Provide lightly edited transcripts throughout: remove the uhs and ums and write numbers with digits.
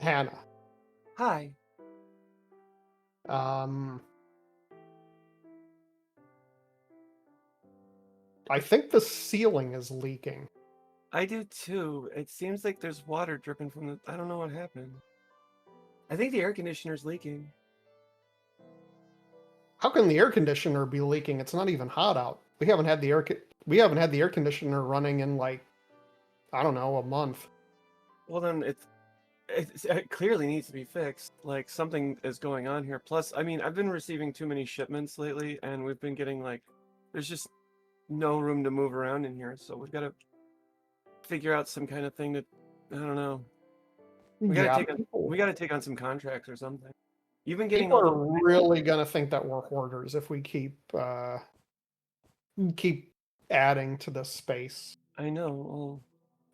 Hannah. Hi. I think the ceiling is leaking. I do too. It seems like there's water dripping from the... I don't know what happened. I think the air conditioner's leaking. How can the air conditioner be leaking? It's not even hot out. We haven't had the air conditioner running in like, I don't know, a month. Well, then it clearly needs to be fixed. Like, something is going on here. Plus, I mean, I've been receiving too many shipments lately, and we've been getting, like... There's just no room to move around in here, so we've got to figure out some kind of thing to... I don't know. We gotta take on some contracts or something. You've been getting people are really gonna think that we're hoarders if we keep adding to this space. I know. Well,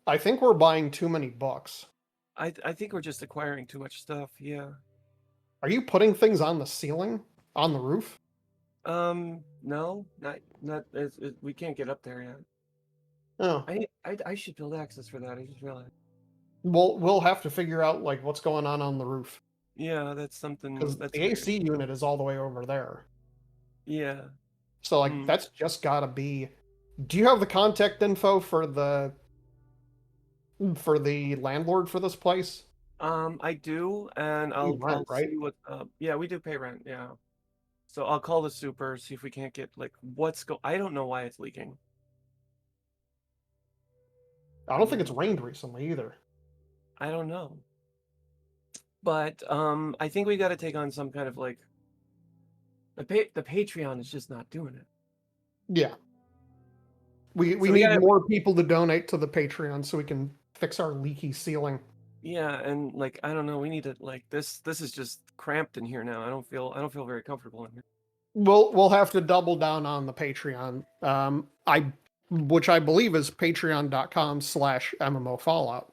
I think we're buying too many books. I think we're just acquiring too much stuff. Yeah. Are you putting things on the ceiling, on the roof? No, not. We can't get up there yet. Oh. I should build access for that. I just realized. We'll have to figure out like what's going on the roof. Yeah, that's something. Because the AC unit is all the way over there. Yeah. So like that's just gotta be. Do you have the contact info for the landlord for this place? I do, and I'll see what. Yeah, we do pay rent. Yeah. So I'll call the super, see if we can't get like I don't know why it's leaking. I don't think it's rained recently either. I don't know. But I think we got to take on some kind of like the Patreon is just not doing it. Yeah. We need more people to donate to the Patreon so we can fix our leaky ceiling. Yeah, and like I don't know, we need to like this is just cramped in here now. I don't feel very comfortable in here. We'll have to double down on the Patreon. Which I believe is patreon.com/MMO Fallout.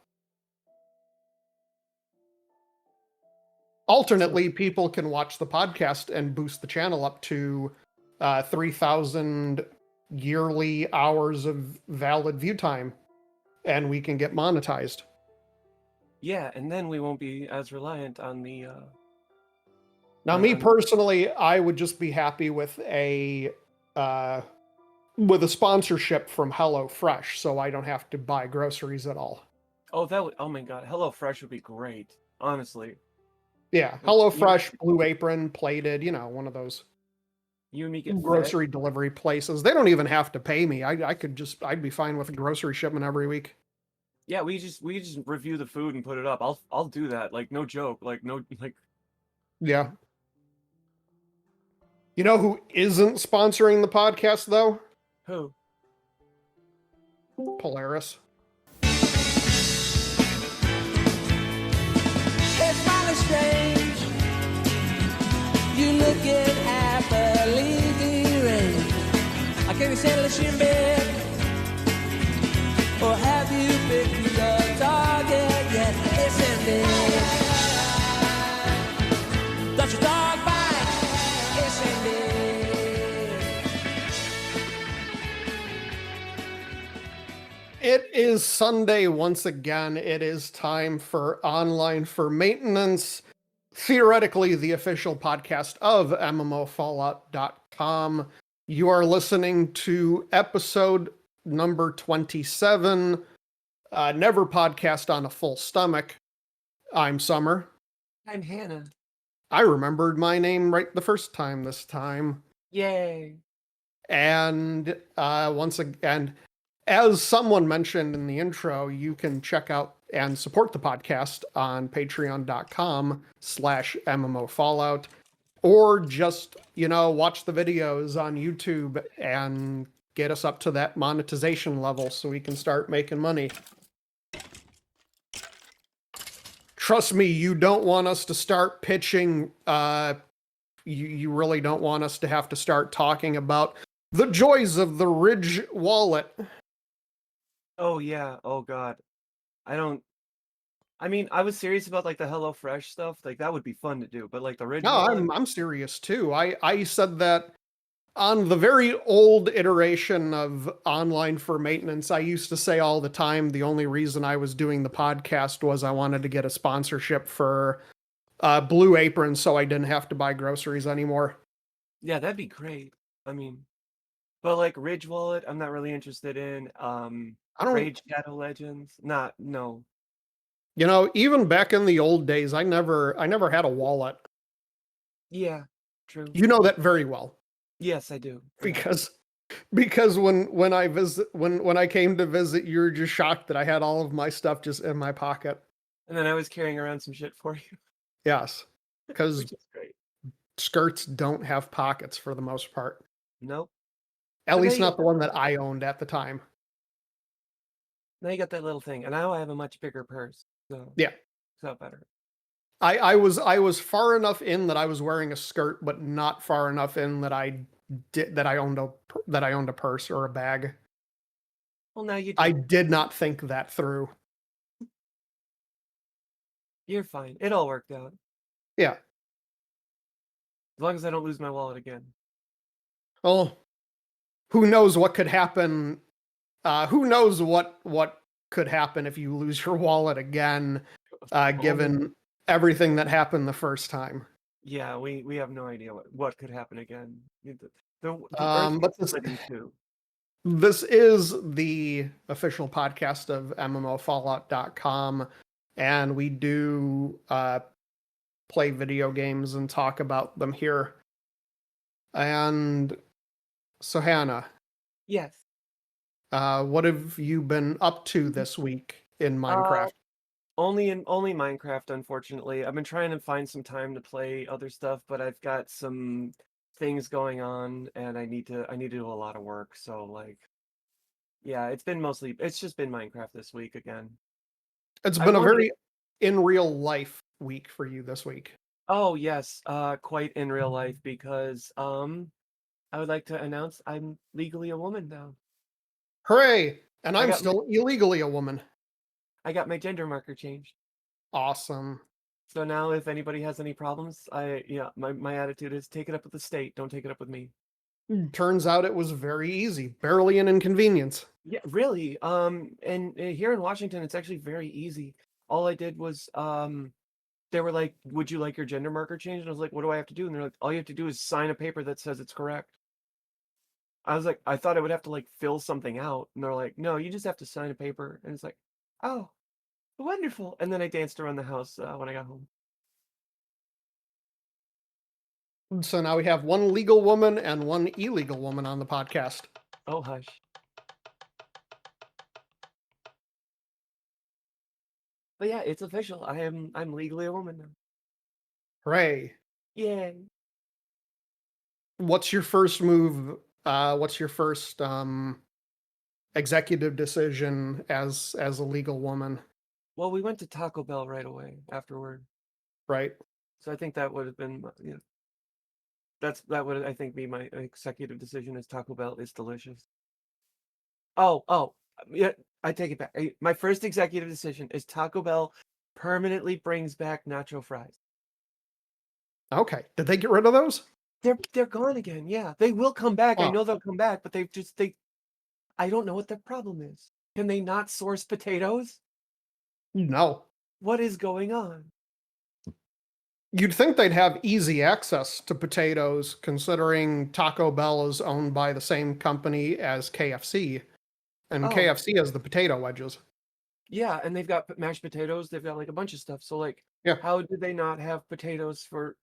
Alternately, people can watch the podcast and boost the channel up to 3,000 yearly hours of valid view time, and we can get monetized. Yeah, and then we won't be as reliant on the... Now, me personally, I would just be happy with a sponsorship from HelloFresh, so I don't have to buy groceries at all. Oh, oh my god, HelloFresh would be great, honestly. Yeah, HelloFresh, Blue Apron, Plated, one of those you and me get grocery delivery places. They don't even have to pay me. I'd be fine with a grocery shipment every week. Yeah, we just review the food and put it up. I'll do that. Like no joke. Yeah. You know who isn't sponsoring the podcast though? Who? Polaris. It's mighty strange. You looking happily deranged. I can't settle in bed. Or have you picked the target yet? It's ended. Don't your dog bite? It's ended. It is Sunday once again. It is time for Online for Maintenance, theoretically the official podcast of MMOFallout.com. You are listening to episode number 27, Never Podcast on a Full Stomach. I'm Summer. I'm Hannah. I remembered my name right the first time this time. Yay. And once again, as someone mentioned in the intro, you can check out and support the podcast on patreon.com/MMOFallout, or just, watch the videos on YouTube and get us up to that monetization level so we can start making money. Trust me, you don't want us to start pitching, you really don't want us to have to start talking about the joys of the Ridge wallet. Oh yeah, oh god. I mean, I was serious about like the HelloFresh stuff, like that would be fun to do, but like the Ridge wallet... I'm serious too. I said that on the very old iteration of online for maintenance, I used to say all the time the only reason I was doing the podcast was I wanted to get a sponsorship for Blue Apron so I didn't have to buy groceries anymore. Yeah, that'd be great. I mean, but like Ridge Wallet, I'm not really interested in. I don't, Raid Shadow Legends, no. even back in the old days, I never had a wallet. Yeah, true. You know that very well Yes, I do. Yeah. because when I came to visit, you were just shocked that I had all of my stuff just in my pocket. And then I was carrying around some shit for you, Yes, because which is great. skirts don't have pockets for the most part. Nope. At But least now not the one that I owned at the time. you got that little thing, and now I have a much bigger purse, so Yeah. it's not better. I was far enough in that I was wearing a skirt, but not far enough in that I owned a purse or a bag. Well, now you do. I did not think that through. You're fine. It all worked out. Yeah. As long as I don't lose my wallet again. Well, who knows what could happen? Who knows what could happen if you lose your wallet again? Given everything that happened the first time. Yeah, we have no idea what could happen again. The But Earth's splitting too. This is the official podcast of MMOFallout.com, and we do play video games and talk about them here. And so, Hannah, Yes. what have you been up to this week in Minecraft? Only Minecraft, unfortunately. I've been trying to find some time to play other stuff, but I've got some things going on, and I need to do a lot of work. So like, yeah, it's just been Minecraft this week again. It's been a very in real life week for you this week. Oh yes, quite in real life because I would like to announce I'm legally a woman now. Hooray! And I I'm got still illegally a woman. I got my gender marker changed. Awesome. So now if anybody has any problems, my attitude is take it up with the state, don't take it up with me. Turns out it was very easy, barely an inconvenience. Yeah, really. And here in Washington, it's actually very easy. All I did was, they were like, "Would you like your gender marker changed?" And I was like, "What do I have to do?" And they're like, "All you have to do is sign a paper that says it's correct." I was like, I thought I would have to like fill something out, and they're like, "No, you just have to sign a paper." And it's like, "Oh, wonderful!" And then I danced around the house when I got home. So now we have one legal woman and one illegal woman on the podcast. Oh, hush. But yeah, it's official. I'm legally a woman now. Hooray. Yay. What's your first move? What's your first executive decision as a legal woman? Well, we went to Taco Bell right away afterward. Right. So I think that would have been, that would I think be my executive decision is Taco Bell is delicious. Oh, yeah, I take it back. My first executive decision is Taco Bell permanently brings back nacho fries. Okay. Did they get rid of those? They're gone again. Yeah, they will come back. I Oh. know they'll come back, but I don't know what their problem is. Can they not source potatoes? No. What is going on? You'd think they'd have easy access to potatoes, considering Taco Bell is owned by the same company as KFC, and Oh. KFC has the potato wedges. Yeah, and they've got mashed potatoes. They've got like a bunch of stuff. So like, Yeah. how did they not have potatoes for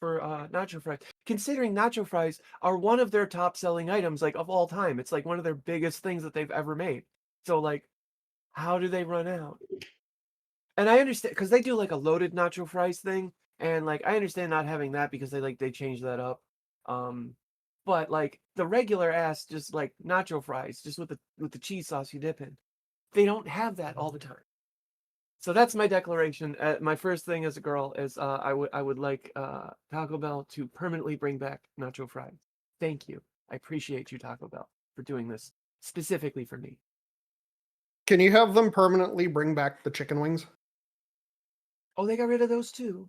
nacho fries? Considering nacho fries are one of their top selling items, like of all time. It's like one of their biggest things that they've ever made. So like, how do they run out? And I understand because they do like a loaded nacho fries thing, and like I understand not having that because they change that up. But like the regular ass just like nacho fries, just with the cheese sauce you dip in, they don't have that all the time. So that's my declaration. My first thing as a girl is I would like Taco Bell to permanently bring back nacho fries. Thank you. I appreciate you, Taco Bell, for doing this specifically for me. Can you have them permanently bring back the chicken wings? Oh, they got rid of those too.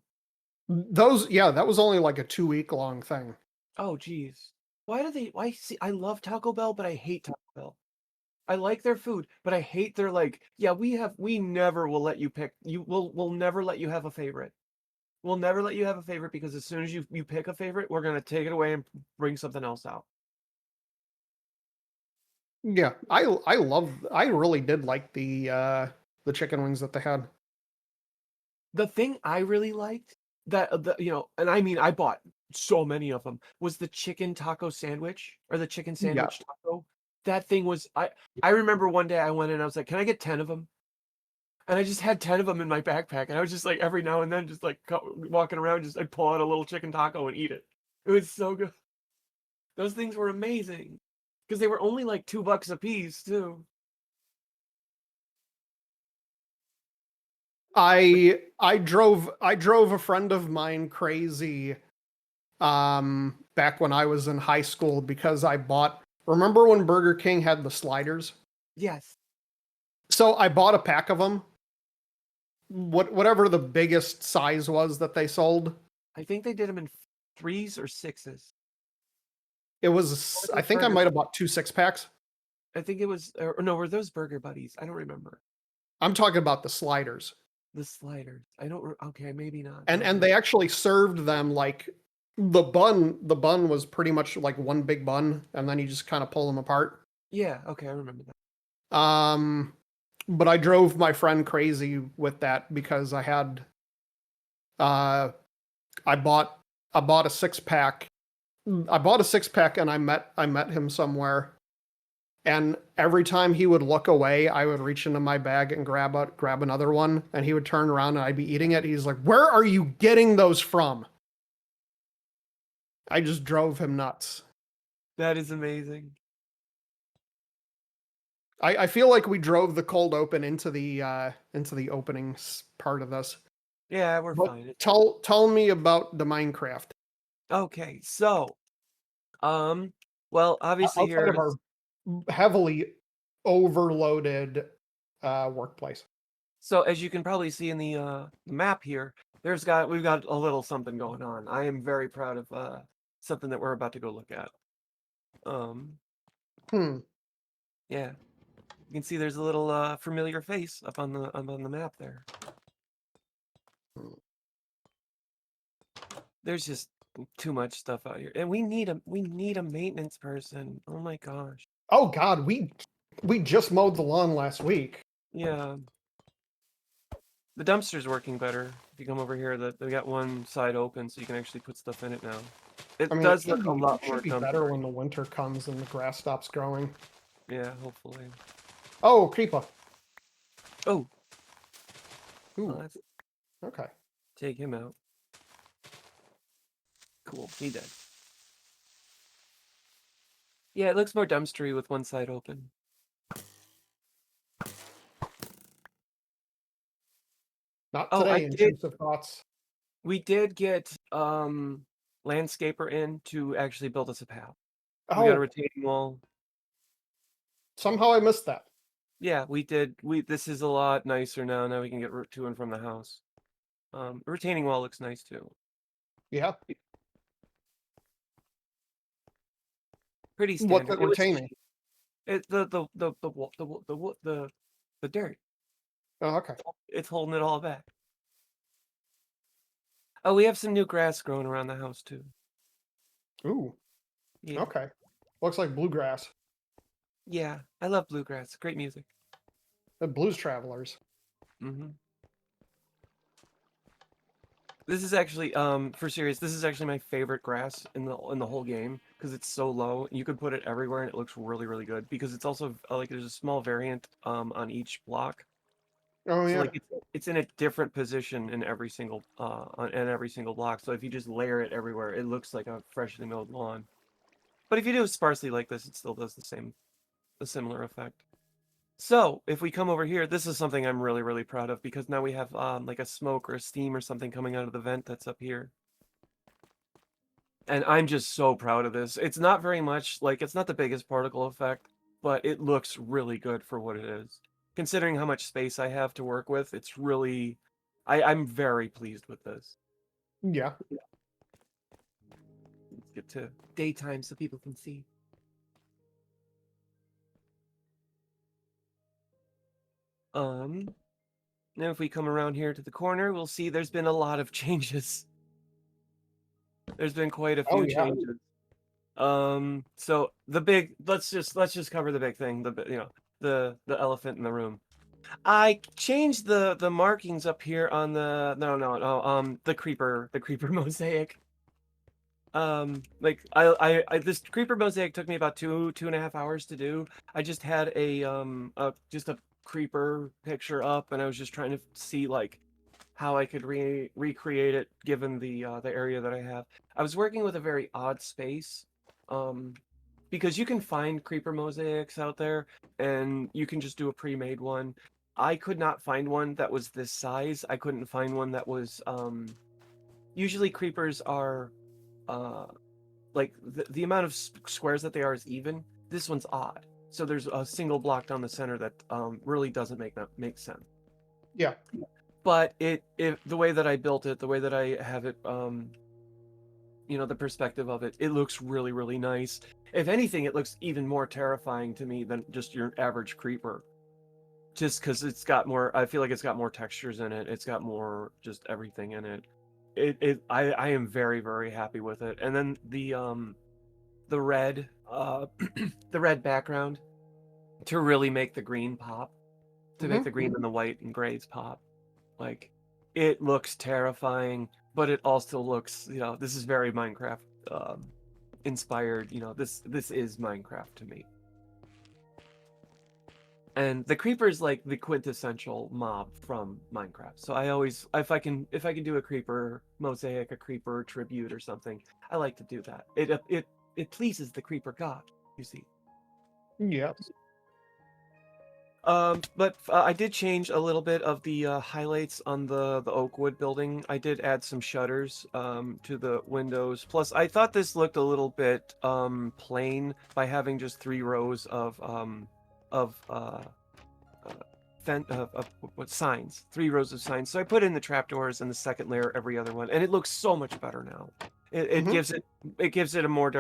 Those, yeah, that was only like a 2-week long thing. Oh, geez. Why do they? Why see? I love Taco Bell, but I hate Taco Bell. I like their food, but I hate their like. Yeah, we never will let you pick. We'll never let you have a favorite. We'll never let you have a favorite because as soon as you pick a favorite, we're gonna take it away and bring something else out. Yeah, I really did like the chicken wings that they had. The thing I really liked and I mean I bought so many of them was the chicken taco sandwich or the chicken Yeah. sandwich taco. That thing was I remember one day I went in, I was like, "Can I get 10 of them?" And I just had 10 of them in my backpack, and I was just like every now and then just like walking around, just I'd pull out a little chicken taco and eat it. It was so good. Those things were amazing because they were only like $2 a piece too. I drove a friend of mine crazy back when I was in high school because I bought, remember when Burger King had the sliders? Yes. So I bought a pack of them. Whatever the biggest size was that they sold. I think they did them in 3s or 6s. It was, I think I might have bought 2 6-packs. I think it was, or no, were those Burger Buddies? I don't remember. I'm talking about the sliders. The sliders. I don't. Okay, maybe not. And they actually served them like the bun was pretty much like one big bun, and then you just kind of pull them apart. Yeah. Okay, I remember that. But I drove my friend crazy with that because I had I bought a 6-pack. I bought a 6-pack and I met him somewhere. And every time he would look away, I would reach into my bag and grab another one, and he would turn around and I'd be eating it. He's like, "Where are you getting those from?" I just drove him nuts. That is amazing. I feel like we drove the cold open into the opening part of this. Yeah, we're But fine. tell me about the Minecraft. Okay, so, well, obviously Outside of our heavily overloaded workplace. So as you can probably see in the map here, we've got a little something going on. I am very proud of something that we're about to go look at. Yeah, you can see there's a little familiar face up on the map there. There's just too much stuff out here, and we need a maintenance person. Oh my gosh. Oh God, we just mowed the lawn last week. Yeah. The dumpster's working better. If you come over here, they got one side open, so you can actually put stuff in it now. It does look a lot more be better when the winter comes and the grass stops growing. Yeah, hopefully. Oh, creeper. Oh. Ooh. Well, okay. Take him out. Cool. He dead. Yeah, it looks more dumpstery with one side open. Not today, intrusive thoughts. We did get landscaper in to actually build us a path. Oh. We got a retaining wall. Somehow I missed that. Yeah, we did. This is a lot nicer now. Now we can get to and from the house. Retaining wall looks nice too. Yeah. Pretty standard. What's it retaining? The dirt. Oh, okay. It's holding it all back. Oh, we have some new grass growing around the house too. Ooh. Yeah. Okay. Looks like bluegrass. Yeah, I love bluegrass. Great music. The Blues Travelers. Mm-hmm. This is actually, for serious, this is actually my favorite grass in the whole game because it's so low. You could put it everywhere and it looks really, really good because it's also like there's a small variant on each block. Oh yeah. So like it's in a different position in every single block. So if you just layer it everywhere, it looks like a freshly mowed lawn. But if you do it sparsely like this, it still does a similar effect. So if we come over here, this is something I'm really, really proud of because now we have like a smoke or a steam or something coming out of the vent that's up here. And I'm just so proud of this. It's not very much, like it's not the biggest particle effect, but it looks really good for what it is. Considering how much space I have to work with, it's really, I'm very pleased with this. Yeah. get to daytime so people can see. Now if we come around here to the corner, we'll see there's been a lot of changes. There's been quite a few changes. So the big, let's just cover the big thing, the elephant in the room. I changed the markings up here on the creeper mosaic. Like I this creeper mosaic took me about 2.5 hours to do. I just had just a creeper picture up, and I was just trying to see like how I could recreate it given the area that I have. I was working with a very odd space, because you can find creeper mosaics out there, and you can just do a pre-made one. I could not find one that was this size. I couldn't find one that was usually creepers are like the amount of squares that they are is even. This one's odd. So there's a single block down the center that really doesn't make sense. Yeah. But the way that I built it, the way that I have it, the perspective of it, it looks really, really nice. If anything, it looks even more terrifying to me than just your average creeper. Just because it's got more, I feel like it's got more textures in it. It's got more just everything in it. I am very, very happy with it. And then the red, the red background to really make the green pop, to make the green and the white and grays pop. Like, it looks terrifying, but it also looks, this is very Minecraft inspired. This is Minecraft to me. And the creeper is like the quintessential mob from Minecraft. So I always, if I can do a creeper mosaic, a creeper tribute or something, I like to do that. It pleases the creeper god, you see. Yeah. But I did change a little bit of the highlights on the Oakwood building. I did add some shutters to the windows. Plus, I thought this looked a little bit plain by having just 3 rows of signs, 3 rows of signs. So I put in the trapdoors and the second layer every other one, and it looks so much better now. It gives it a more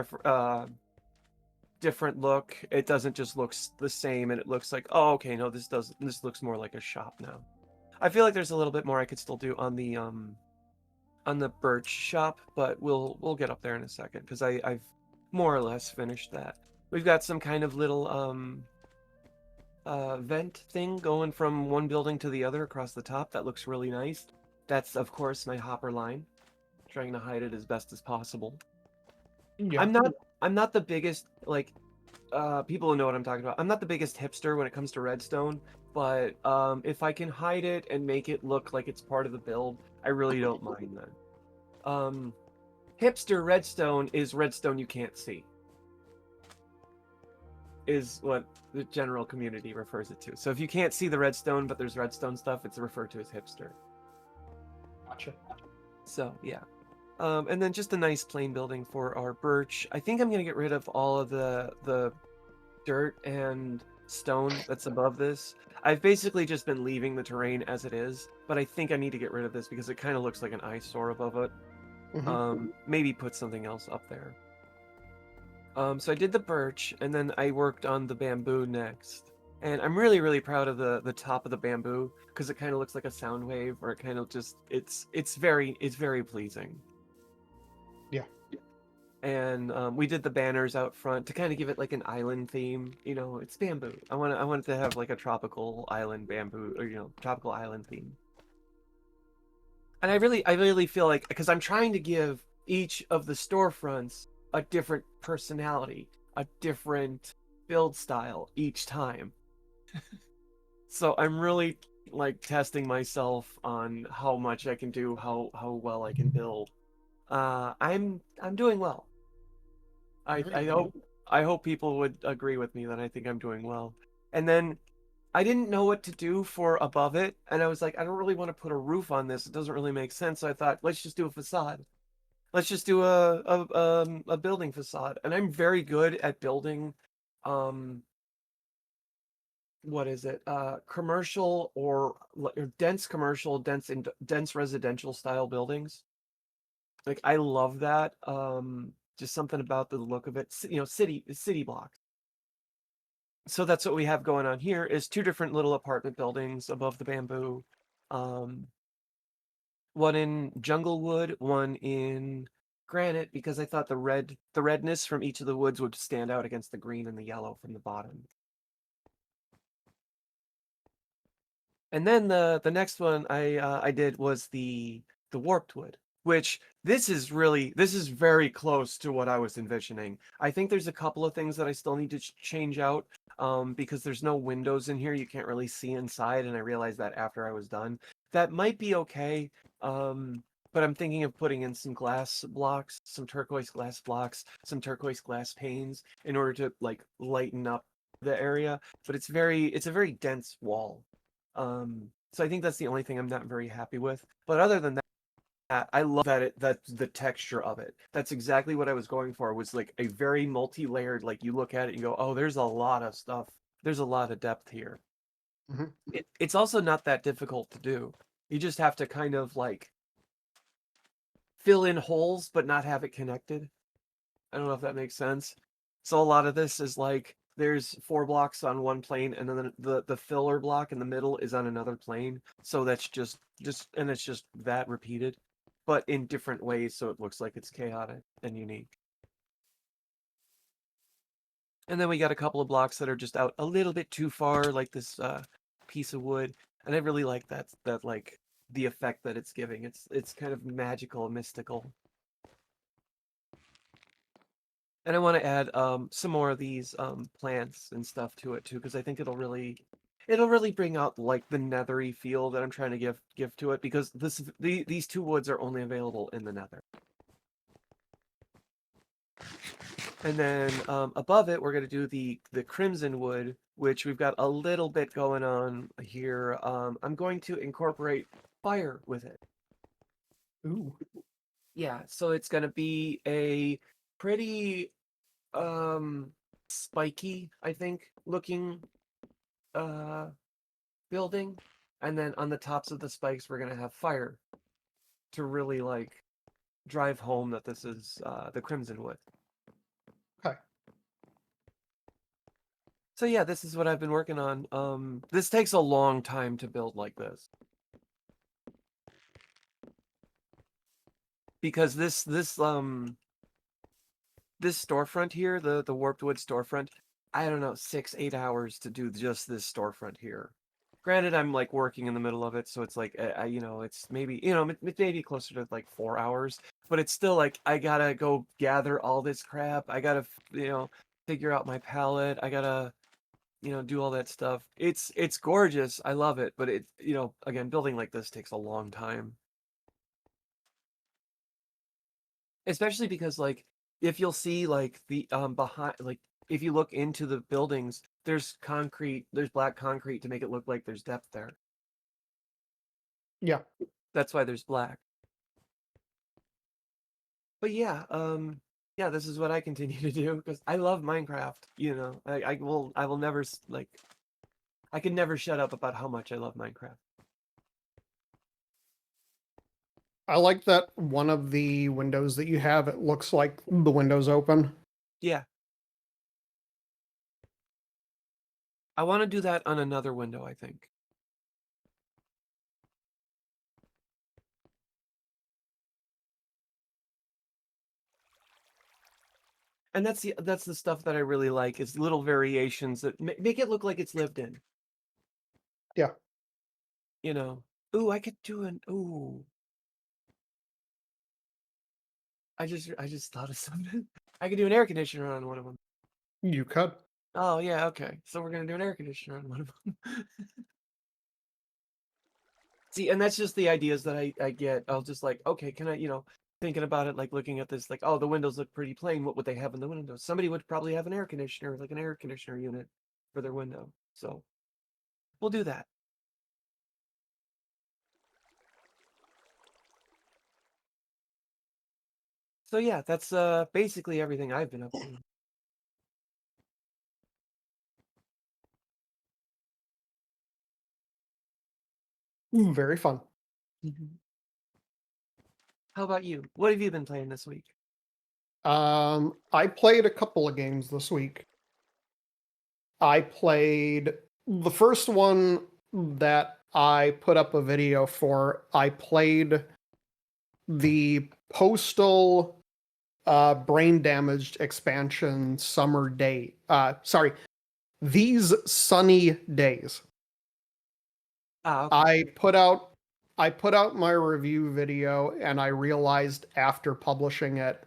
different look. It doesn't just look the same, and it looks like, oh, okay, no, this looks more like a shop now. I feel like there's a little bit more I could still do on the birch shop, but we'll get up there in a second because I've more or less finished that. We've got some kind of little vent thing going from one building to the other across the top. That looks really nice. That's, of course, my hopper line. Trying to hide it as best as possible. Yeah. I'm not the biggest, like, people who know what I'm talking about. I'm not the biggest hipster when it comes to redstone, but if I can hide it and make it look like it's part of the build, I really don't mind that. Hipster redstone is redstone you can't see, is what the general community refers it to. So if you can't see the redstone, but there's redstone stuff, it's referred to as hipster. Gotcha. So, yeah. And then just a nice plain building for our birch. I think I'm going to get rid of all of the dirt and stone that's above this. I've basically just been leaving the terrain as it is, but I think I need to get rid of this because it kind of looks like an eyesore above it. Maybe put something else up there. So I did the birch, and then I worked on the bamboo next. And I'm really, really proud of the top of the bamboo because it kind of looks like a sound wave, or it kind of just, it's very pleasing. Yeah. And we did the banners out front to kind of give it like an island theme. It's bamboo. I want it to have like a tropical island bamboo, or tropical island theme. And I really feel like, because I'm trying to give each of the storefronts a different personality, a different build style each time. So I'm really like testing myself on how much I can do, how well I can build. I'm doing well. I hope people would agree with me that I think I'm doing well. And then I didn't know what to do for above it, and I was like, I don't really want to put a roof on this. It doesn't really make sense. So I thought, let's just do a facade. Let's just do a building facade. And I'm very good at building what is it? Commercial or dense commercial, dense residential style buildings. Like, I love that. Just something about the look of it, city blocks. So that's what we have going on here is 2 different little apartment buildings above the bamboo. One in jungle wood, one in granite, because I thought the redness from each of the woods would stand out against the green and the yellow from the bottom. And then the next one I did was the warped wood, which this is very close to what I was envisioning. I think there's a couple of things that I still need to change out, because there's no windows in here. You can't really see inside, and I realized that after I was done. That might be okay, but I'm thinking of putting in some glass blocks, some turquoise glass blocks, some turquoise glass panes in order to like lighten up the area. But it's a very dense wall. So I think that's the only thing I'm not very happy with. But other than that, I love that's the texture of it. That's exactly what I was going for, was like a very multi-layered, like you look at it and go, oh, there's a lot of stuff. There's a lot of depth here. Mm-hmm. It's also not that difficult to do. You just have to kind of like fill in holes, but not have it connected. I don't know if that makes sense. So a lot of this is like, there's 4 blocks on one plane, and then the filler block in the middle is on another plane. So that's just and it's just that repeated, but in different ways, so it looks like it's chaotic and unique. And then we got a couple of blocks that are just out a little bit too far, like this piece of wood. And I really like that like the effect that it's giving. It's kind of magical, mystical. And I want to add some more of these plants and stuff to it too, because I think it'll really bring out like the nethery feel that I'm trying to give to it, because these 2 woods are only available in the nether. And then above it, we're going to do the crimson wood, which we've got a little bit going on here. I'm going to incorporate fire with it. Ooh. Yeah, so it's going to be a pretty spiky, I think, looking building. And then on the tops of the spikes, we're going to have fire to really like drive home that this is the crimson wood. Okay. So yeah, this is what I've been working on. This takes a long time to build like this, because this storefront here, the warped wood storefront, I don't know, 6-8 hours to do just this storefront here. Granted, I'm like working in the middle of it, so it's like it's maybe maybe closer to like 4 hours, but it's still like I gotta go gather all this crap. I gotta figure out my palette. I gotta do all that stuff. It's gorgeous. I love it, but it again, building like this takes a long time. Especially because like if you'll see like the behind, like if you look into the buildings, there's black concrete to make it look like there's depth there. Yeah. That's why there's black. But yeah, this is what I continue to do because I love Minecraft. I will never like, I can never shut up about how much I love Minecraft. I like that one of the windows that you have, it looks like the window's open. Yeah. I want to do that on another window, I think. And that's the stuff that I really like, is little variations that make it look like it's lived in. Yeah. Ooh, I could do ooh. I just thought of something. I could do an air conditioner on one of them. You could. Oh yeah, okay. So we're gonna do an air conditioner on one of them. See, and that's just the ideas that I get. I'll just like, okay, can I, thinking about it, like looking at this, like, oh, the windows look pretty plain. What would they have in the windows? Somebody would probably have an air conditioner, like an air conditioner unit for their window. So we'll do that. So yeah, that's basically everything I've been up to. Very fun. How about you? What have you been playing this week? I played a couple of games this week. I played the first one that I put up a video for. I played the Postal brain damaged expansion summer day. These sunny days. Okay. I put out my review video, and I realized after publishing it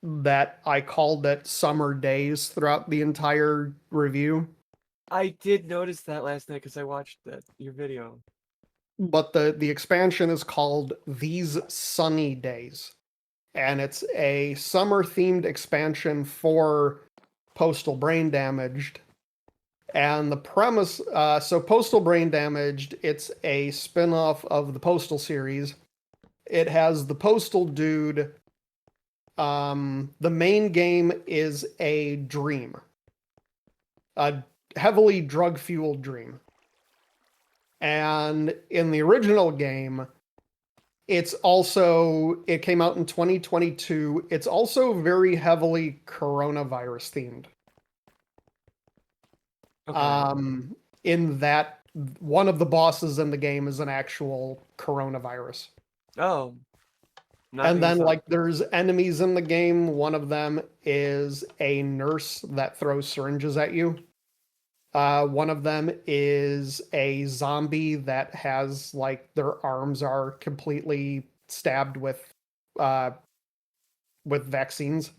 that I called it Summer Days throughout the entire review. I did notice that last night because I watched your video. But the expansion is called These Sunny Days. And it's a summer-themed expansion for Postal Brain Damaged. And the premise, so Postal Brain Damaged, it's a spin-off of the Postal series. It has the Postal dude. The main game is a dream. A heavily drug-fueled dream. And in the original game, it came out in 2022. It's also very heavily coronavirus themed. Okay. In that one of the bosses in the game is an actual coronavirus. Oh. And then, like, there's enemies in the game. One of them is a nurse that throws syringes at you. One of them is a zombie that has, like, their arms are completely stabbed with vaccines.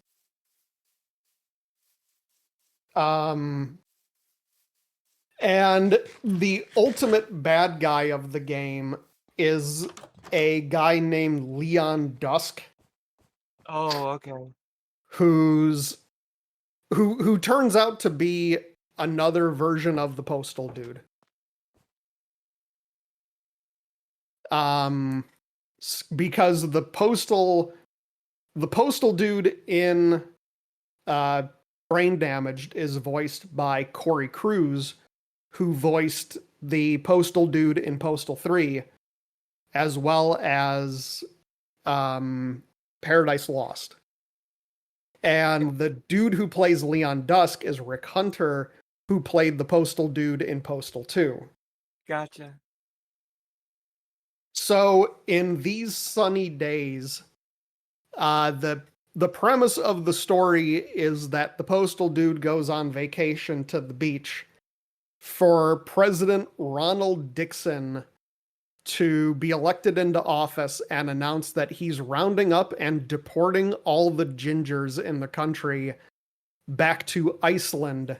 And the ultimate bad guy of the game is a guy named Leon Dusk. Oh, okay. Who turns out to be another version of the Postal dude. Because the Postal dude in Brain Damaged is voiced by Corey Cruz, who voiced the Postal dude in Postal 3, as well as Paradise Lost. And the dude who plays Leon Dusk is Rick Hunter, who played the Postal dude in Postal 2. Gotcha. So in These Sunny Days, the premise of the story is that the Postal dude goes on vacation to the beach for President Ronald Dixon to be elected into office and announce that he's rounding up and deporting all the gingers in the country back to Iceland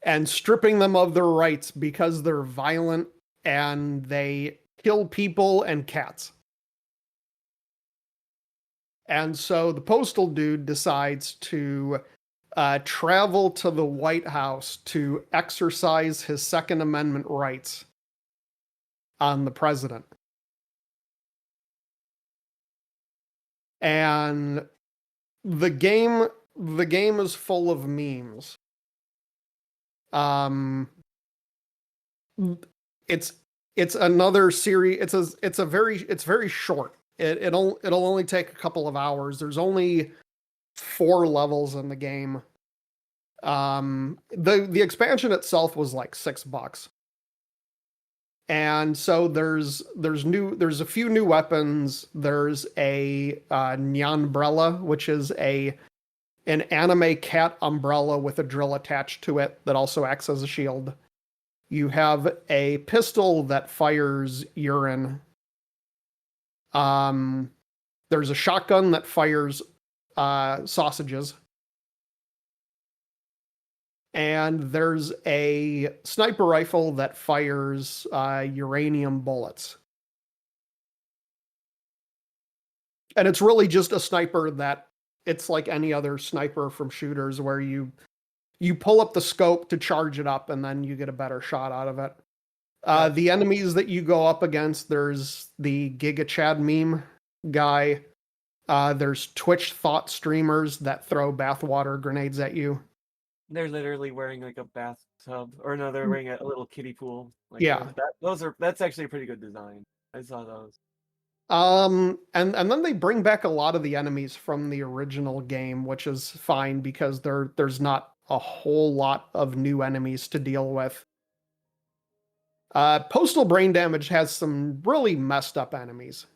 and stripping them of their rights because they're violent and they kill people and cats. And so the Postal dude decides to travel to the White House to exercise his Second Amendment rights on the president. And the game is full of memes. It's another series. It's very short. It'll only take a couple of hours. There's only 4 levels in the game. The expansion itself was like $6. And so there's a few new weapons. There's a Nyanbrella, which is an anime cat umbrella with a drill attached to it that also acts as a shield. You have a pistol that fires urine. There's a shotgun that fires sausages. And there's a sniper rifle that fires uranium bullets. And it's really just a sniper that it's like any other sniper from shooters where you pull up the scope to charge it up and then you get a better shot out of it. The enemies that you go up against, there's the Giga Chad meme guy. There's Twitch thought streamers that throw bathwater grenades at you. They're literally wearing like a bathtub, or no, they're wearing a little kiddie pool. Like, Yeah. that's actually a pretty good design. I saw those. And then they bring back a lot of the enemies from the original game, which is fine because there's not a whole lot of new enemies to deal with. Postal Brain Damage has some really messed up enemies.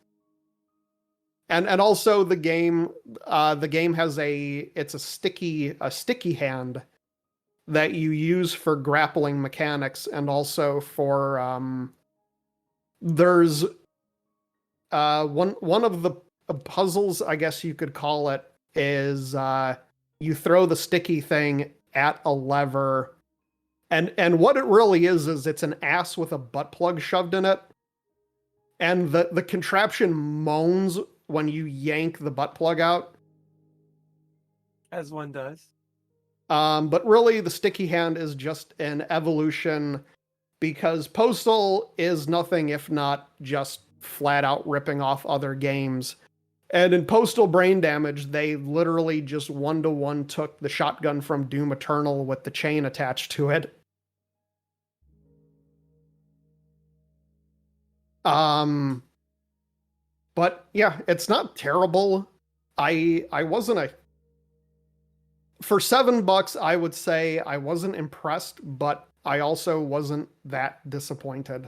And also the game has it's a sticky hand that you use for grappling mechanics, and also for there's one of the puzzles, I guess you could call it, is you throw the sticky thing at a lever, and what it really is it's an ass with a butt plug shoved in it, and the contraption moans when you yank the butt plug out. As one does. But really, the sticky hand is just an evolution, because Postal is nothing if not just flat out ripping off other games. And in Postal Brain Damage, they literally just one-to-one took the shotgun from Doom Eternal with the chain attached to it. But yeah, it's not terrible. I wasn't for $7, I would say I wasn't impressed, but I also wasn't that disappointed.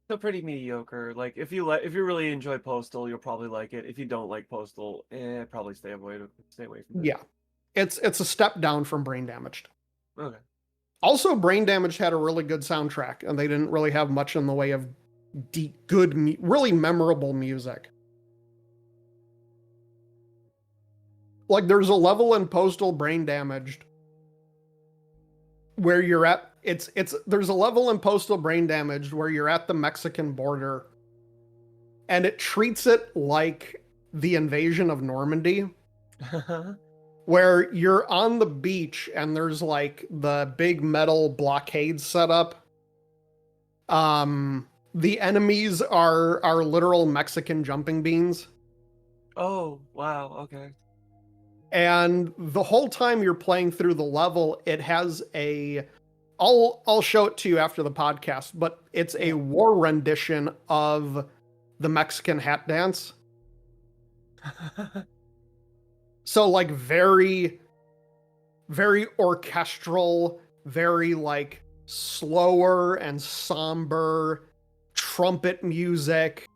So pretty mediocre. Like if you really enjoy Postal, you'll probably like it. If you don't like Postal, probably stay away from it. Yeah. It's a step down from Brain Damaged. Okay. Also, Brain Damaged had a really good soundtrack, and they didn't really have much in the way of really memorable music. Like, there's a level in Postal Brain Damaged where you're at, there's a level in Postal Brain Damaged where you're at the Mexican border, and it treats it like the invasion of Normandy, where you're on the beach and there's like the big metal blockade set up. The enemies are literal Mexican jumping beans. Oh, wow, okay. And the whole time you're playing through the level, it has I'll show it to you after the podcast, but it's a war rendition of the Mexican hat dance. So like very, very orchestral, very like slower and somber trumpet music.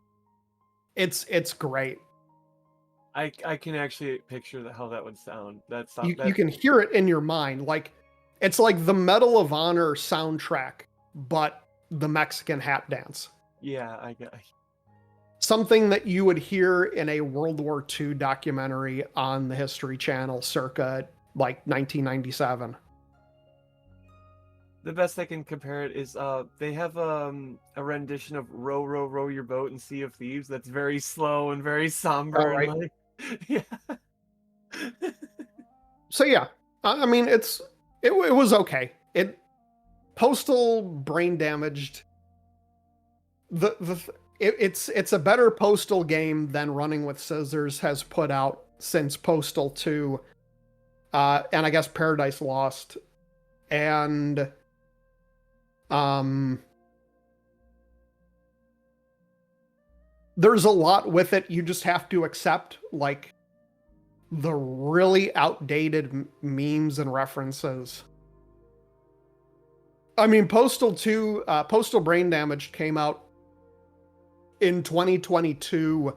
It's great. I can actually picture how that would sound. You can hear it in your mind. Like, it's like the Medal of Honor soundtrack, but the Mexican hat dance. Yeah, I get. Something that you would hear in a World War II documentary on the History Channel circa like 1997. The best I can compare it is they have a rendition of Row, Row, Row Your Boat in Sea of Thieves that's very slow and very somber. Oh, right. And yeah. So yeah, I mean, it was okay. Postal Brain Damaged. It's a better Postal game than Running with Scissors has put out since Postal 2, and I guess Paradise Lost, and there's a lot with it. You just have to accept like the really outdated memes and references. I mean, Postal Brain Damage came out in 2022,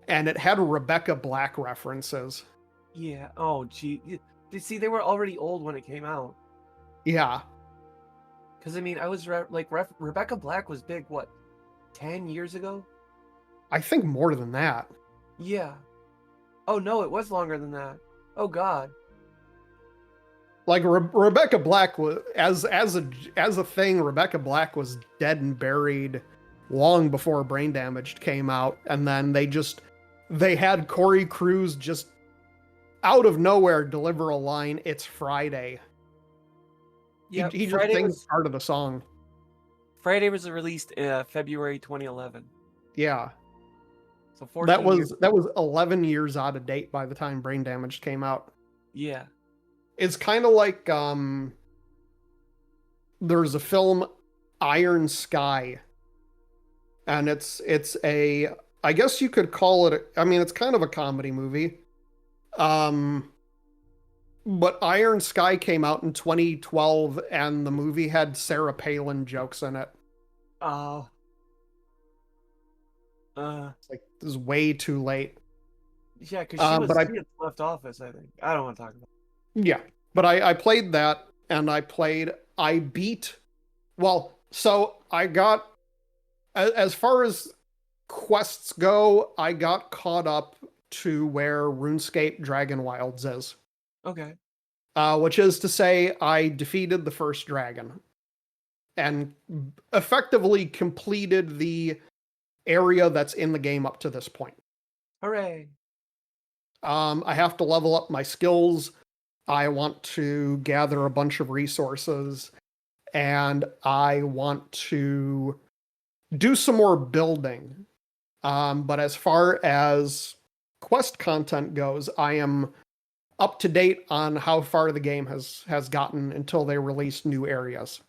and it had Rebecca Black references. Yeah. Oh, gee. You see, they were already old when it came out. Yeah. Because I mean, Rebecca Black was big. What, 10 years ago? I think more than that. Yeah. Oh no, it was longer than that. Oh God. Like Rebecca Black was as a thing. Rebecca Black was dead and buried long before Brain Damaged came out, and then they had Corey Cruz just out of nowhere deliver a line, "It's Friday." Yeah, he just sings part of the song. Friday was released February 2011. Yeah. So 14 years. That was 11 years out of date by the time Brain Damaged came out. Yeah. It's kind of like there's a film, Iron Sky, and it's a, I guess you could call it. I mean, it's kind of a comedy movie. But Iron Sky came out in 2012, and the movie had Sarah Palin jokes in it. Oh. It's like, this is way too late. Yeah, because she was but I she had left office, I think. I don't want to talk about Yeah, but I played that, and I beat, well, so I got, as far as quests go, I got caught up to where RuneScape Dragonwilds is. it. Okay. Which is to say, I defeated the first dragon and effectively completed the area that's in the game up to this point. Hooray. I have to level up my skills. I want to gather a bunch of resources, and I want to do some more building. But as far as quest content goes, I am up to date on how far the game has gotten until they release new areas.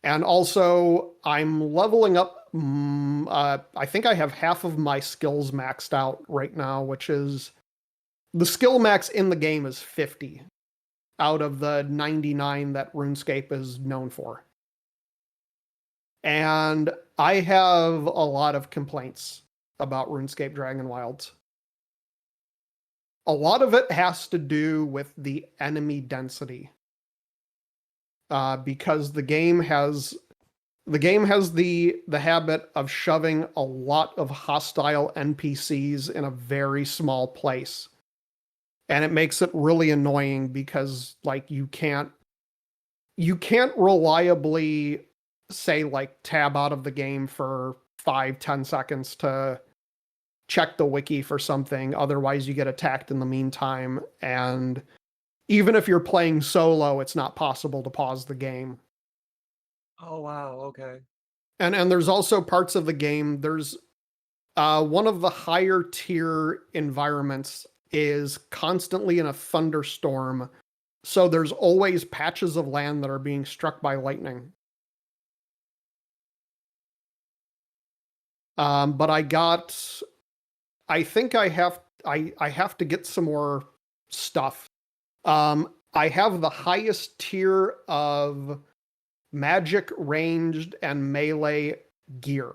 And also, I'm leveling up. I think I have half of my skills maxed out right now, which is, the skill max in the game is 50 out of the 99 that RuneScape is known for. And I have a lot of complaints about RuneScape Dragonwilds. A lot of it has to do with the enemy density. Because the game has the habit of shoving a lot of hostile NPCs in a very small place. And it makes it really annoying because, like, you can't reliably say, like, tab out of the game for 5-10 seconds to check the wiki for something. Otherwise you get attacked in the meantime. And even if you're playing solo, it's not possible to pause the game. Oh, wow. Okay. And there's also parts of the game, there's one of the higher tier environments is constantly in a thunderstorm. So there's always patches of land that are being struck by lightning. But I think I have to get some more stuff. I have the highest tier of magic, ranged, and melee gear.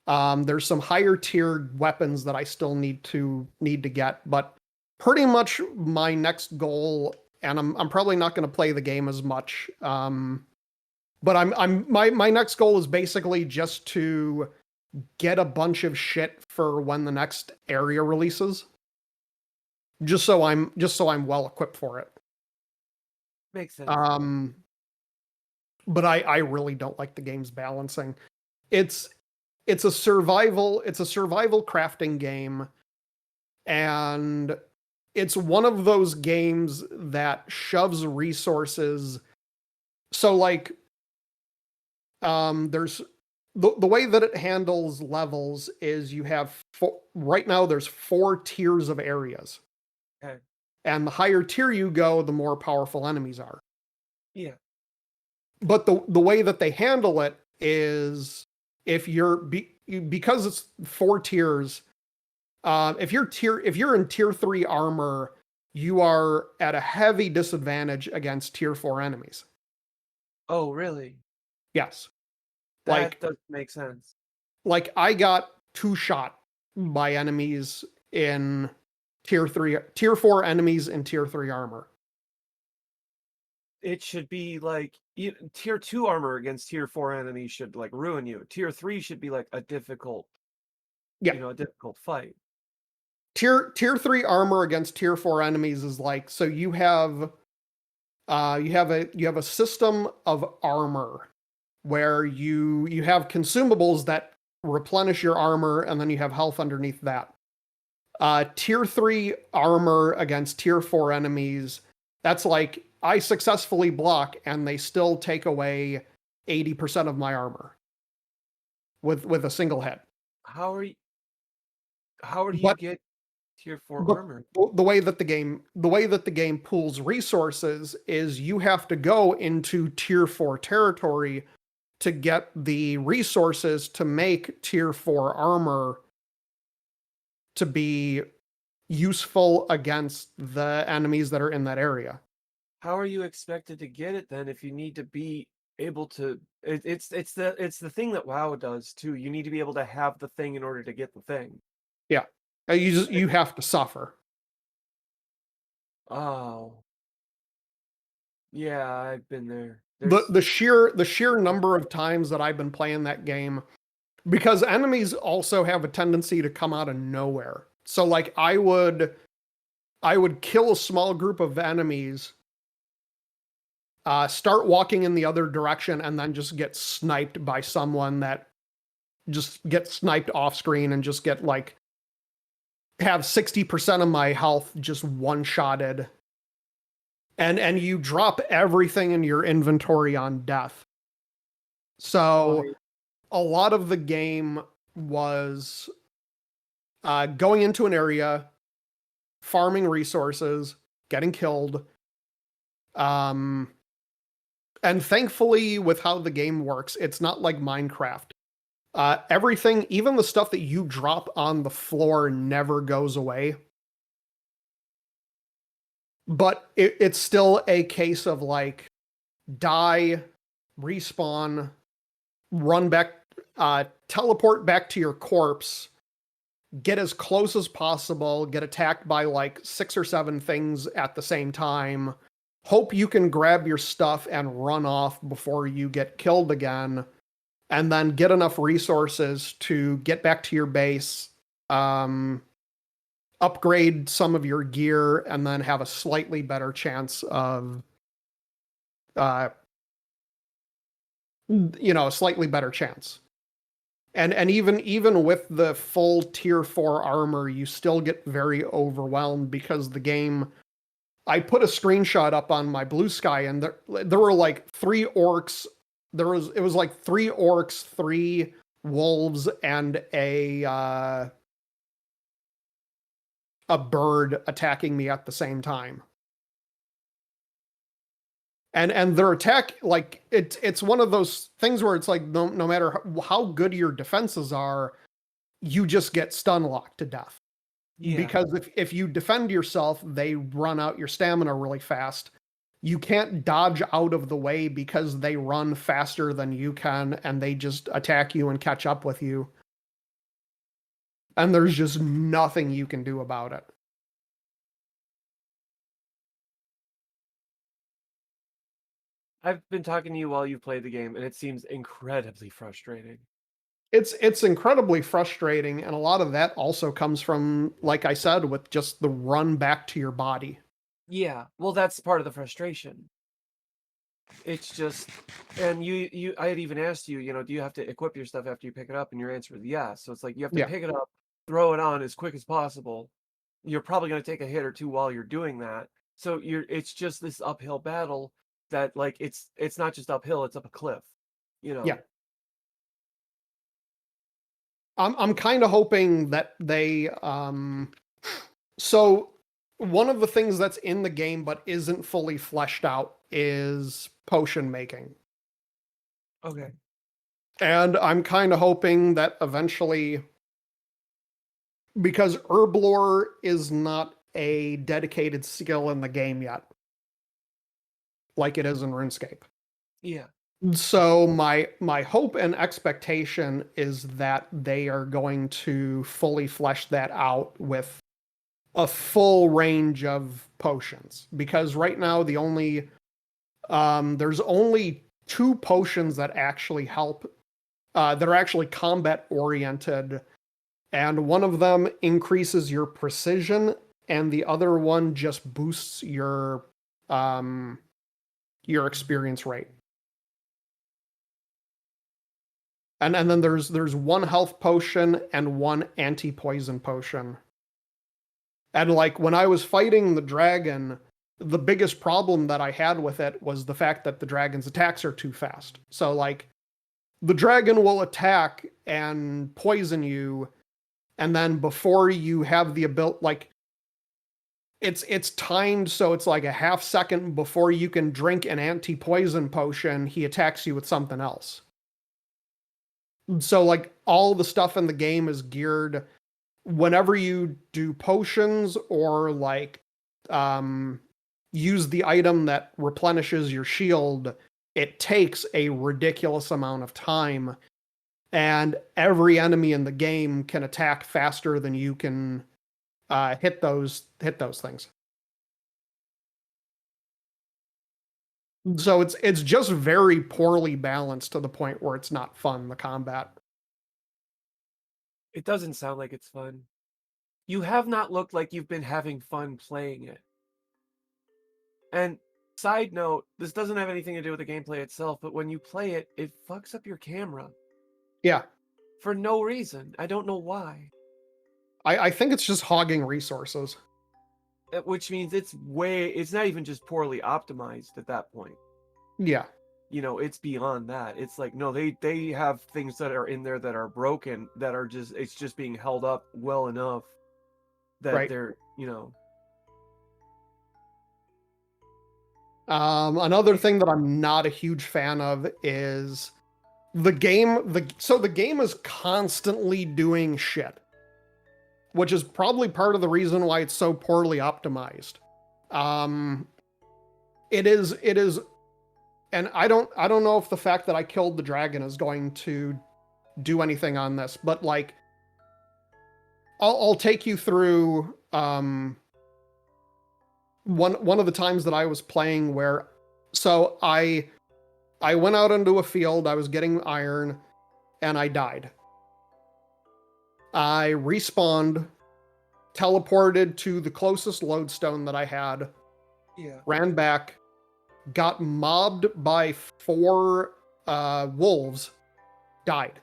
There's some higher tier weapons that I still need to get, but pretty much my next goal, and I'm probably not going to play the game as much. But my next goal is basically just to get a bunch of shit for when the next area releases. Just so I'm well equipped for it. Makes sense. But I really don't like the game's balancing. It's a survival crafting game, and it's one of those games that shoves resources. So, like, there's the way that it handles levels is you have right now there's 4 tiers of areas. Okay. And the higher tier you go, the more powerful enemies are. Yeah. But the way that they handle it is, if because it's 4 tiers, if you're in tier 3 armor, you are at a heavy disadvantage against tier 4 enemies. Oh, really? Yes. That does make sense. Like, I got 2-shot by enemies in tier 4 enemies in tier 3 armor. It should be like tier 2 armor against tier 4 enemies should, like, ruin you. Tier 3 should be like a difficult, a difficult fight. Tier 3 armor against tier 4 enemies is like, so you have a system of armor where you have consumables that replenish your armor, and then you have health underneath that. Tier 3 armor against tier 4 enemies, that's like, I successfully block and they still take away 80% of my armor with a single hit. How do you get tier 4 armor? The way that the game pools resources is you have to go into tier 4 territory to get the resources to make tier 4 armor to be useful against the enemies that are in that area. How are you expected to get it then if you need to be able to? It's the thing that WoW does too. You need to be able to have the thing in order to get the thing. Yeah. You have to suffer. Oh. Yeah, I've been there. The sheer number of times that I've been playing that game, because enemies also have a tendency to come out of nowhere. So like I would kill a small group of enemies, start walking in the other direction, and then just get sniped by someone that just gets sniped off screen and just get like have 60% of my health just one-shotted. And you drop everything in your inventory on death. So a lot of the game was going into an area, farming resources, getting killed. And thankfully, with how the game works, it's not like Minecraft. Everything, even the stuff that you drop on the floor, never goes away. But it's still a case of like die, respawn, run back, teleport back to your corpse, get as close as possible, get attacked by like 6 or 7 things at the same time, hope you can grab your stuff and run off before you get killed again, and then get enough resources to get back to your base, upgrade some of your gear, and then have a slightly better chance of, a slightly better chance. And even with the full tier 4 armor, you still get very overwhelmed because the game. I put a screenshot up on my Blue Sky, and there were like 3 orcs. It was like 3 orcs, 3 wolves, and a bird attacking me at the same time. And their attack, like, it's one of those things where it's like no matter how good your defenses are, you just get stun locked to death. Yeah. Because if you defend yourself, they run out your stamina really fast. You can't dodge out of the way because they run faster than you can, and they just attack you and catch up with you. And there's just nothing you can do about it. I've been talking to you while you've played the game, and it seems incredibly frustrating. It's incredibly frustrating, and a lot of that also comes from, like I said, with just the run back to your body. Yeah, well, that's part of the frustration. It's just, and I had even asked you, do you have to equip your stuff after you pick it up? And your answer was yes. So it's like you have to pick it up, throw it on as quick as possible. You're probably going to take a hit or 2 while you're doing that. So it's just this uphill battle that, like, it's not just uphill, it's up a cliff, Yeah. I'm kind of hoping that they so one of the things that's in the game but isn't fully fleshed out is potion making. Okay. And I'm kind of hoping that eventually, because herb lore is not a dedicated skill in the game yet, like it is in RuneScape. Yeah. So my hope and expectation is that they are going to fully flesh that out with a full range of potions. Because right now the only there's only 2 potions that actually help, that are actually combat oriented, and one of them increases your precision, and the other one just boosts your experience rate. And then there's 1 health potion and 1 anti-poison potion. And like when I was fighting the dragon, the biggest problem that I had with it was the fact that the dragon's attacks are too fast. So like the dragon will attack and poison you, and then before you have the ability, like it's timed, so it's like a half second before you can drink an anti-poison potion, he attacks you with something else. So like all the stuff in the game is geared whenever you do potions or like use the item that replenishes your shield, it takes a ridiculous amount of time, and every enemy in the game can attack faster than you can hit those things. So it's just very poorly balanced to the point where it's not fun, the combat. It doesn't sound like it's fun. You have not looked like you've been having fun playing it. And side note, this doesn't have anything to do with the gameplay itself, but when you play it, it fucks up your camera. Yeah. For no reason. I don't know why. I think it's just hogging resources. Which means it's not even just poorly optimized at that point. Yeah. You know, it's beyond that. It's like, no, they have things that are in there that are broken, that are just, it's just being held up well enough that Right. they're, you know. Another thing that I'm not a huge fan of is the game. The game is constantly doing shit, which is probably part of the reason why it's so poorly optimized. It is, and I don't know if the fact that I killed the dragon is going to do anything on this, but like, I'll take you through one of the times that I was playing where, so I went out into a field, I was getting iron, and I died. I respawned, teleported to the closest lodestone that I had, ran back, got mobbed by 4 wolves, died.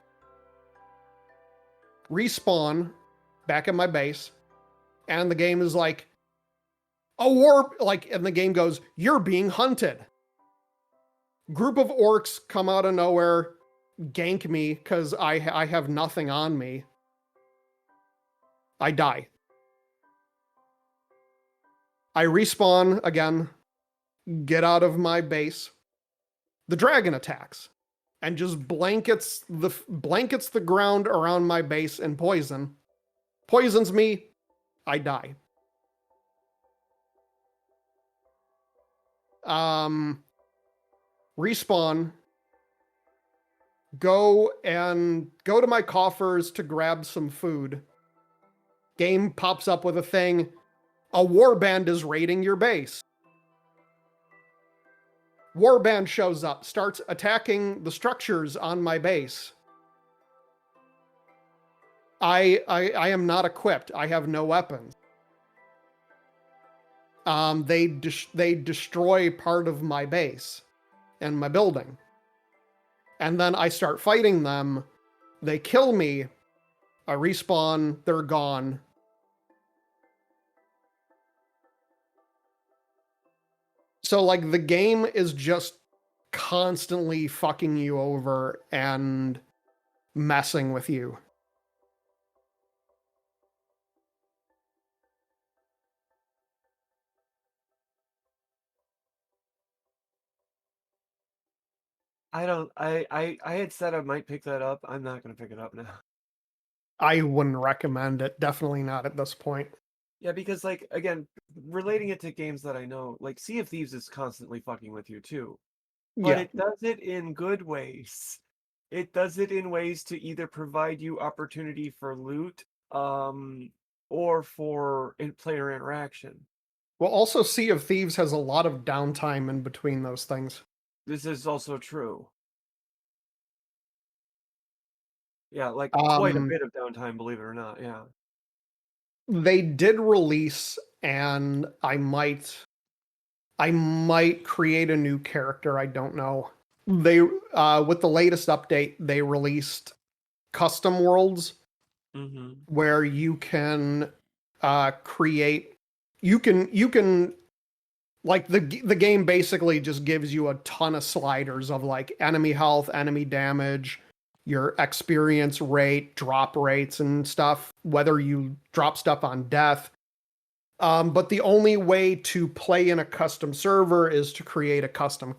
Respawn back at my base, and the game is like, and the game goes, "You're being hunted." Group of orcs come out of nowhere, gank me because I have nothing on me. I die. I respawn again, get out of my base. The dragon attacks and just blankets the ground around my base in poisons me. I die. Respawn, go to my coffers to grab some food. Game pops up with a thing, a warband is raiding your base. Warband shows up, starts attacking the structures on my base. I am not equipped. I have no weapons. They destroy part of my base and my building. And then I start fighting them. They kill me. I respawn. They're gone. So, like, the game is just constantly fucking you over and messing with you. I had said I might pick that up. I'm not going to pick it up now. I wouldn't recommend it. Definitely not at this point. Yeah, because, like, again, relating it to games that I know, like, Sea of Thieves is constantly fucking with you, too. But Yeah. it does it in good ways. It does it in ways to either provide you opportunity for loot, or for player interaction. Well, also, Sea of Thieves has a lot of downtime in between those things. This is also true. Yeah, like, quite a bit of downtime, believe it or not, yeah. They did release, and I might create a new character. I don't know. They with the latest update, they released custom worlds where you can create. You can like the game basically just gives you a ton of sliders of like enemy health, enemy damage, your experience rate, drop rates, and stuff, whether you drop stuff on death. But the only way to play in a custom server is to create a custom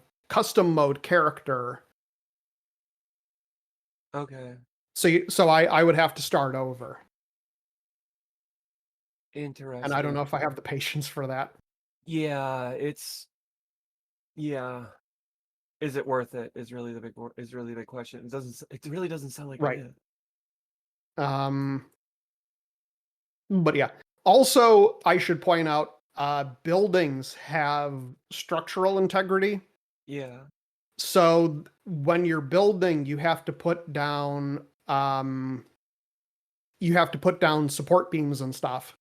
mode character. Okay. So I would have to start over. Interesting. And I don't know if I have the patience for that. Yeah, yeah. Is it worth it? Is really the big question. It really doesn't sound like Right. it is. But yeah. Also, I should point out, buildings have structural integrity. Yeah. So when you're building, you have to put down support beams and stuff.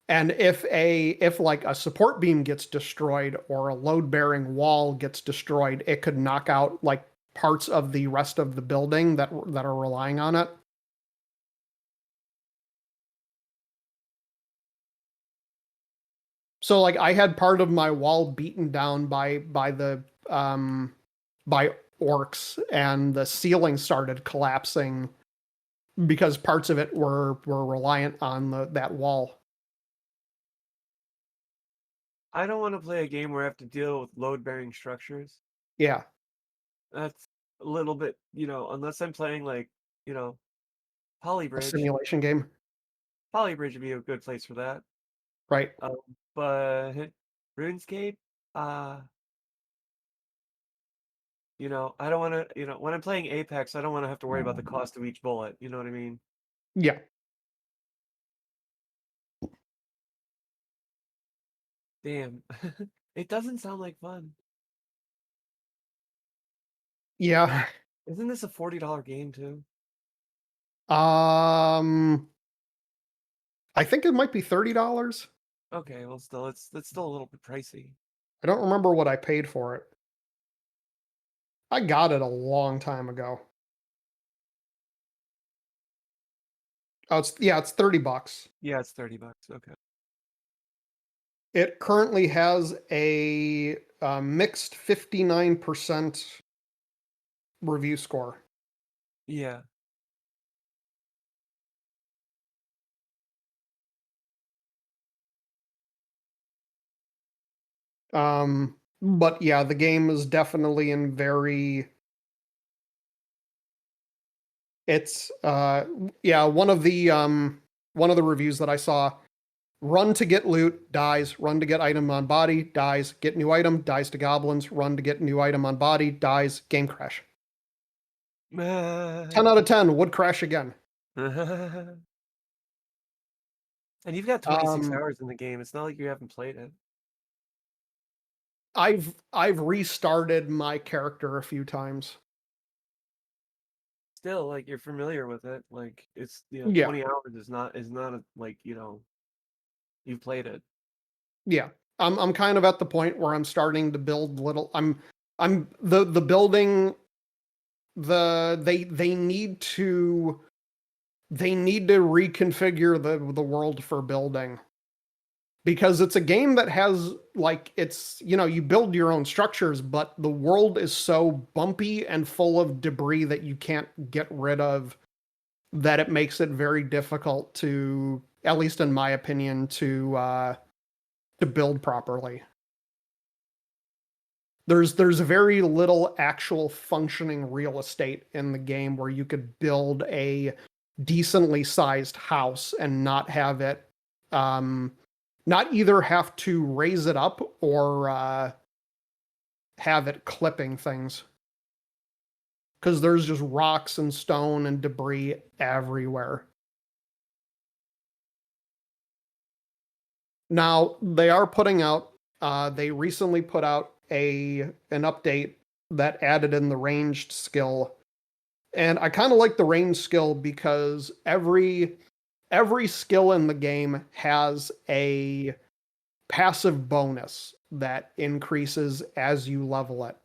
And if like a support beam gets destroyed or a load-bearing wall gets destroyed, it could knock out like parts of the rest of the building that are relying on it. So like I had part of my wall beaten down by orcs, and the ceiling started collapsing because parts of it were reliant on that wall. I don't want to play a game where I have to deal with load-bearing structures. Yeah. That's a little bit, unless I'm playing like, A Polybridge. simulation game. Polybridge would be a good place for that. Right. But RuneScape, I don't want to, when I'm playing Apex, I don't want to have to worry about the cost of each bullet. You know what I mean? Yeah. Damn. It doesn't sound like fun. Yeah. Isn't this a $40 game too? I think it might be $30. Okay, well, still, it's still a little bit pricey. I don't remember what I paid for it. I got it a long time ago. Oh, it's $30. Yeah, it's $30. Okay. It currently has a mixed 59% review score. Yeah. But yeah, the game is definitely in very. It's one of the reviews that I saw. Run to get loot, dies. Run to get item on body, dies. Get new item, dies to goblins. Run to get new item on body, dies. Game crash. 10 out of 10 would crash again. And you've got 26 hours in the game. It's not like you haven't played it. I've restarted my character a few times. Still, like, you're familiar with it. Like, it's 20 hours is not like, you've played it. Yeah. I'm kind of at the point where I'm starting to build little. I'm the building. They need to reconfigure the world for building, because it's a game that has like, it's, you build your own structures, but the world is so bumpy and full of debris that you can't get rid of, that it makes it very difficult to, at least in my opinion, to build properly. There's very little actual functioning real estate in the game where you could build a decently sized house and not have it, not either have to raise it up or have it clipping things. Because there's just rocks and stone and debris everywhere. Now, they are putting out, they recently put out an update that added in the ranged skill. And I kind of like the ranged skill because every skill in the game has a passive bonus that increases as you level it.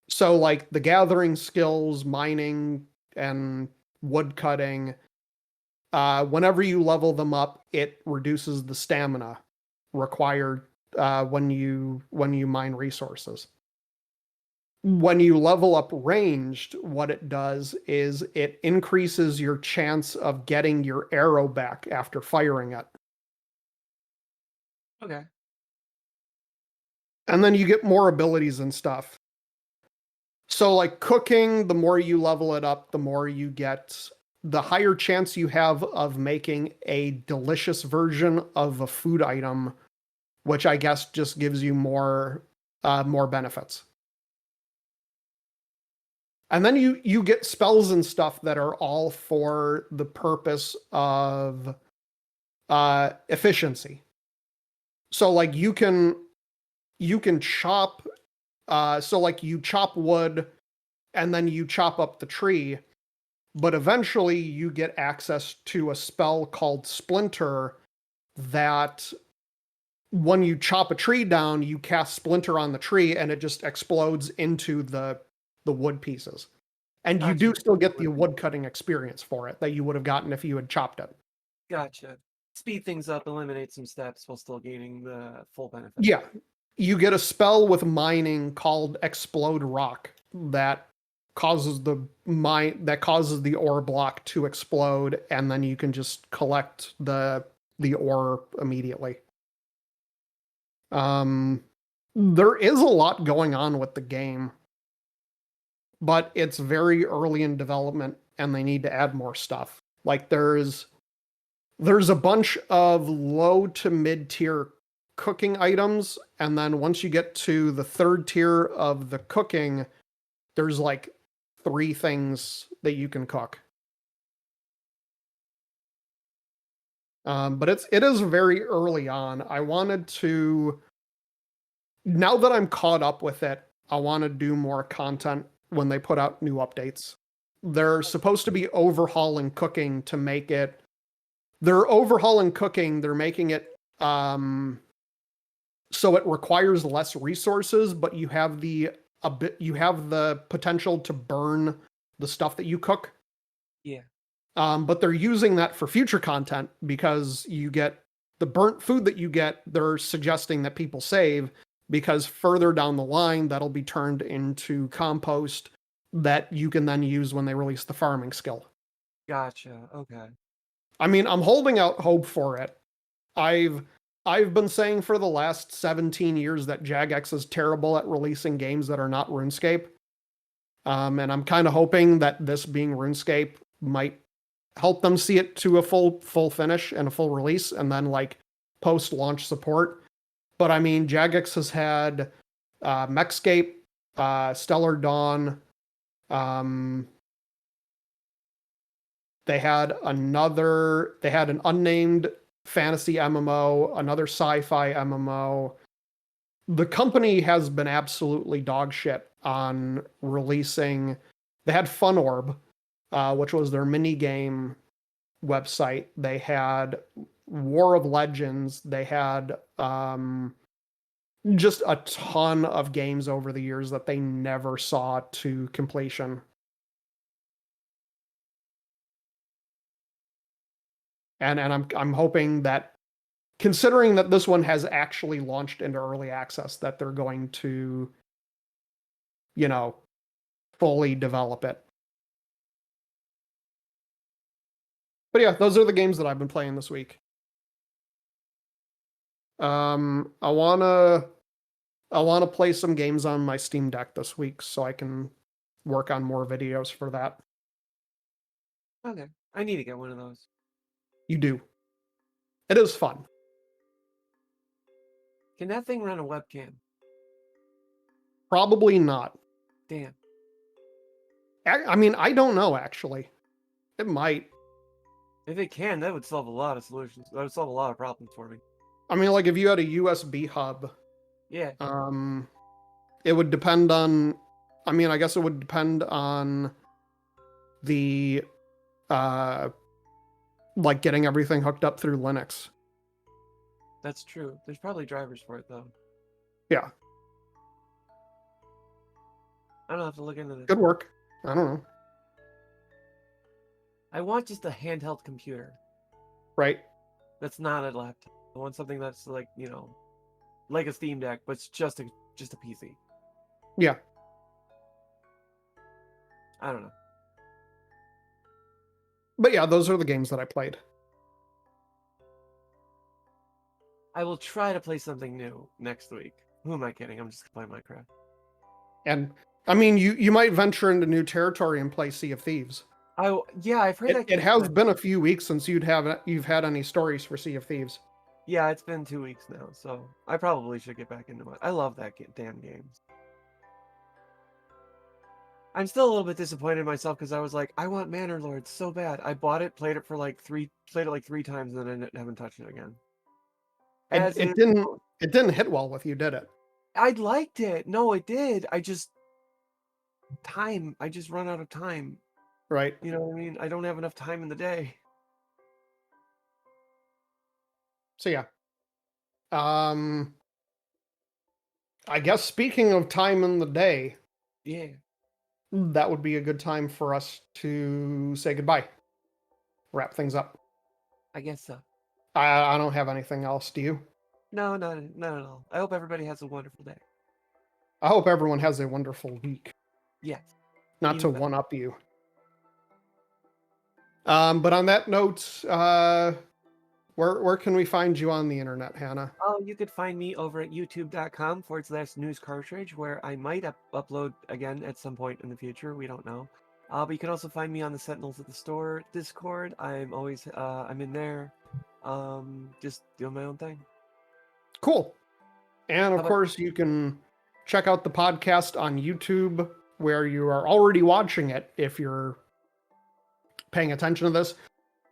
So like the gathering skills, mining and wood cutting, whenever you level them up, it reduces the stamina required when you mine resources. When you level up ranged, what it does is it increases your chance of getting your arrow back after firing it. Okay. And then you get more abilities and stuff. So like cooking, the more you level it up, the more you get, the higher chance you have of making a delicious version of a food item, which I guess just gives you more benefits. And then you get spells and stuff that are all for the purpose of efficiency. So like you can chop so like you chop wood and then you chop up the tree, but eventually you get access to a spell called Splinter that when you chop a tree down, you cast Splinter on the tree and it just explodes into the wood pieces. And you do Gotcha. still get the wood cutting experience for it that you would have gotten if you had chopped it. Gotcha. Speed things up, eliminate some steps while still gaining the full benefit. Yeah. You get a spell with mining called Explode Rock that causes the ore block to explode, and then you can just collect the ore immediately. There is a lot going on with the game, but it's very early in development and they need to add more stuff. Like there's a bunch of low to mid tier cooking items, and then once you get to the third tier of the cooking, there's like 3 things that you can cook. But it is very early on. I wanted to, now that I'm caught up with it, I want to do more content when they put out new updates. They're supposed to be overhauling cooking to make it. They're overhauling cooking. They're making it so it requires less resources, but you have the potential to burn the stuff that you cook. Yeah. But they're using that for future content because you get the burnt food that you get. They're suggesting that people save because further down the line, that'll be turned into compost that you can then use when they release the farming skill. Gotcha. Okay. I mean, I'm holding out hope for it. I've been saying for the last 17 years that Jagex is terrible at releasing games that are not RuneScape. And I'm kind of hoping that this being RuneScape might help them see it to a full finish and a full release, and then like post-launch support. But I mean, Jagex has had Mechscape, Stellar Dawn. They had an unnamed fantasy MMO, another sci-fi MMO. The company has been absolutely dog shit on releasing. They had FunOrb, which was their mini game website. They had War of Legends. They had just a ton of games over the years that they never saw to completion. And I'm hoping that, considering that this one has actually launched into early access, that they're going to, fully develop it. But yeah, those are the games that I've been playing this week. I wanna play some games on my Steam Deck this week so I can work on more videos for that. Okay. I need to get one of those. You do. It is fun. Can that thing run a webcam? Probably not. Damn. I mean, I don't know, actually. It might. If it can, that would solve a lot of solutions. That would solve a lot of problems for me. I mean, like, if you had a USB hub, Yeah. it would depend on... I mean, I guess it would depend on the... like, getting everything hooked up through Linux. That's true. There's probably drivers for it, though. Yeah. I don't have to look into this. Good work. I don't know. I want just a handheld computer. Right. That's not a laptop. I want something that's like, like a Steam Deck, but it's just a PC. Yeah. I don't know. But yeah, those are the games that I played. I will try to play something new next week. Who am I kidding? I'm just gonna play Minecraft. And I mean, you might venture into new territory and play Sea of Thieves. Yeah, I've heard that. It has been a few weeks since you've had any stories for Sea of Thieves. Yeah, it's been 2 weeks now, so I probably should get back into it. I love that damn game. I'm still a little bit disappointed in myself because I was like, I want Manor Lords so bad. I bought it, played it like 3 times, and then I haven't touched it again. It didn't hit well with you, did it? I liked it. No, it did. I just run out of time. Right. You know what I mean? I don't have enough time in the day. So yeah. I guess speaking of time in the day, Yeah, that would be a good time for us to say goodbye. Wrap things up. I guess so. I don't have anything else. Do you? No, not at all. I hope everybody has a wonderful day. I hope everyone has a wonderful week. Yes. Not to You bet. one up you. But on that note, where can we find you on the internet, Hannah? Oh, you could find me over at youtube.com/newscartridge, where I might upload again at some point in the future. We don't know. But you can also find me on the Sentinels at the Store Discord. I'm always I'm in there, just doing my own thing. Cool. And How of about- course, you can check out the podcast on YouTube, where you are already watching it if you're paying attention to this,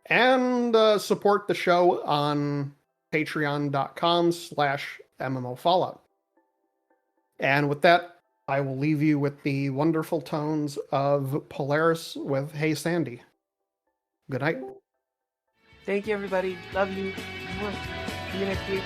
and support the show on patreon.com/MMO Fallout. And with that, I will leave you with the wonderful tones of Polaris with Hey Sandy. Good night. Thank you, everybody. Love you. See you next week.